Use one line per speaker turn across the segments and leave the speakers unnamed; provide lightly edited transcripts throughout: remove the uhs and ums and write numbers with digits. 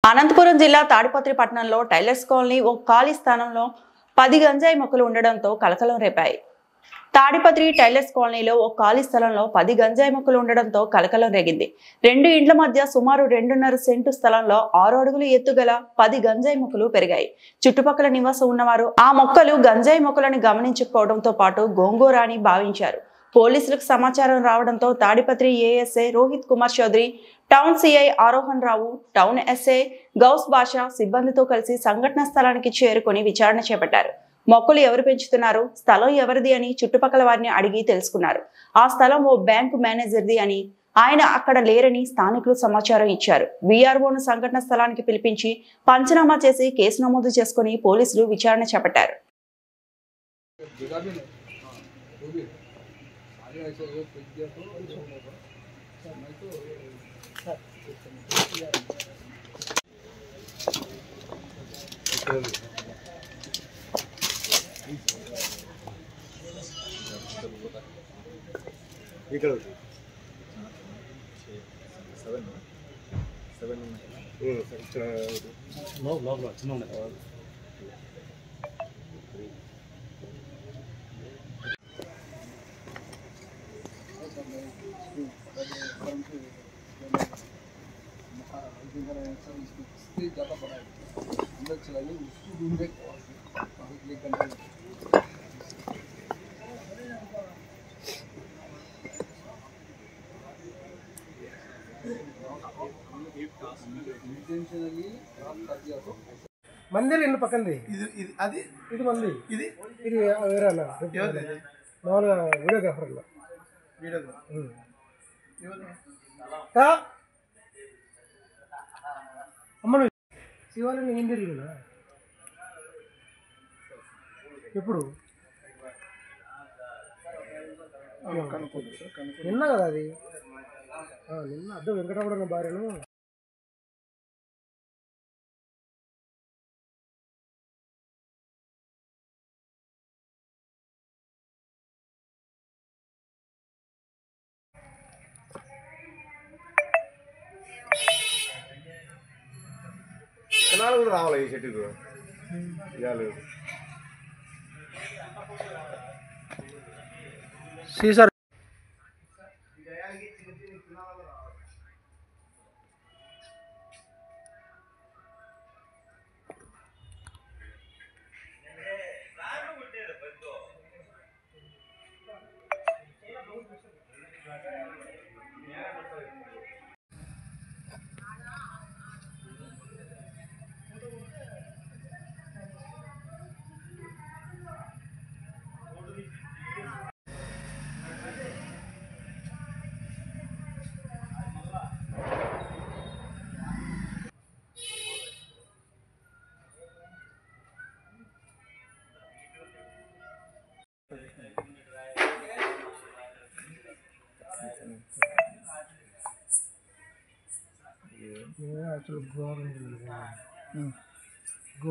అనంతపురం జిల్లా తాడిపత్రి పట్టణంలో tailors colony ఓ ఖాళీ స్థానంలో 10 గంజాయి మొక్కలు ఉండడంతో కలకలం రేపాయి. తాడిపత్రి టైలర్స్ కాలనీలో ఓ ఖాళీ స్థలంలో 10 గంజాయి మొక్కలు ఉండడంతో కలకలం రేగింది. 2 ఇండ్ల మధ్య సుమారు 2.5 సెంటు స్థలంలో 6 అడుగుల ఎత్తుగల 10 గంజాయి మొక్కలు పెరిగాయి. చుట్టుపక్కల నివాసం ఉన్నవారు ఆ మొక్కలు గంజాయి మొక్కలను గమనించకపోవడంతో పాటు గోంగూర అని భావించారు. పోలీసులకు సమాచారం రావడంతో Tadipatri ASI Rohit Kumar Chowdary, town CI Arohan Rao, town SI Ghouse Basha సిబ్బందితో కలిసి సంఘటన స్థలానికి చేరుకొని విచారణ చేపట్టారు. మొక్కలు ఎవరు పెంచుతున్నారు, స్థలం ఎవరిది అని చుట్టుపక్కల వారిని అడిగి తెలుసుకున్నారు. ఆ స్థలం ఓ బ్యాంకు మేనేజర్ది అని, ఆయన అక్కడ లేరని స్థానికులు సమాచారం ఇచ్చారు. వీఆర్ఓను సంఘటన స్థలానికి పిలిపించి పంచనామా చేసి కేసు నమోదు చేసుకుని పోలీసులు విచారణ చేపట్టారు.
ఇక్కడ 7 చిన్న ఉన్నాయి.
ज़्यादा बड़ा है अंदर चलाइए उसको ढूंढे
मंदिर इन पक्कंदी
అది
ఇది మంది
ఇది
ఇది వేరే అన్న మామూలుగా వీడియోగ్రాఫర్ అన్న అమ్మను శివాలయం ఏం జరిగిందా ఎప్పుడు నిన్న కదా అది నిన్న అద్దె వెంకటరమణ భార్యను
కెనాల్ కూడా రావాలి ఈ చెట్టుకు ఇవాళ
సీసార్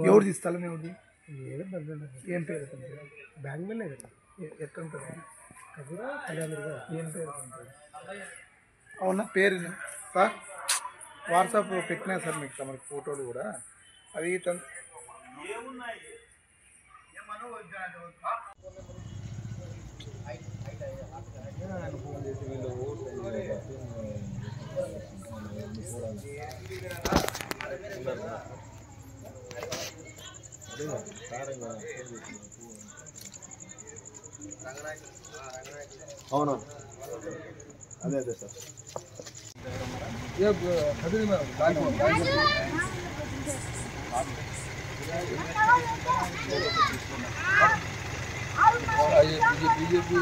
ఎవరిది స్థలం ఎవరిది
ఏం పేరు బ్యాంక్ మీద కదా
ఎక్కడ ఉంటుంది
కదిరా కళ్యాణ్
ఏం పేరు అవునా పేరు సార్ వాట్సాప్ పెట్టినా సార్ మీకు మనకి ఫోటోలు కూడా అది
అవును అదే అదే సార్
बीजेपी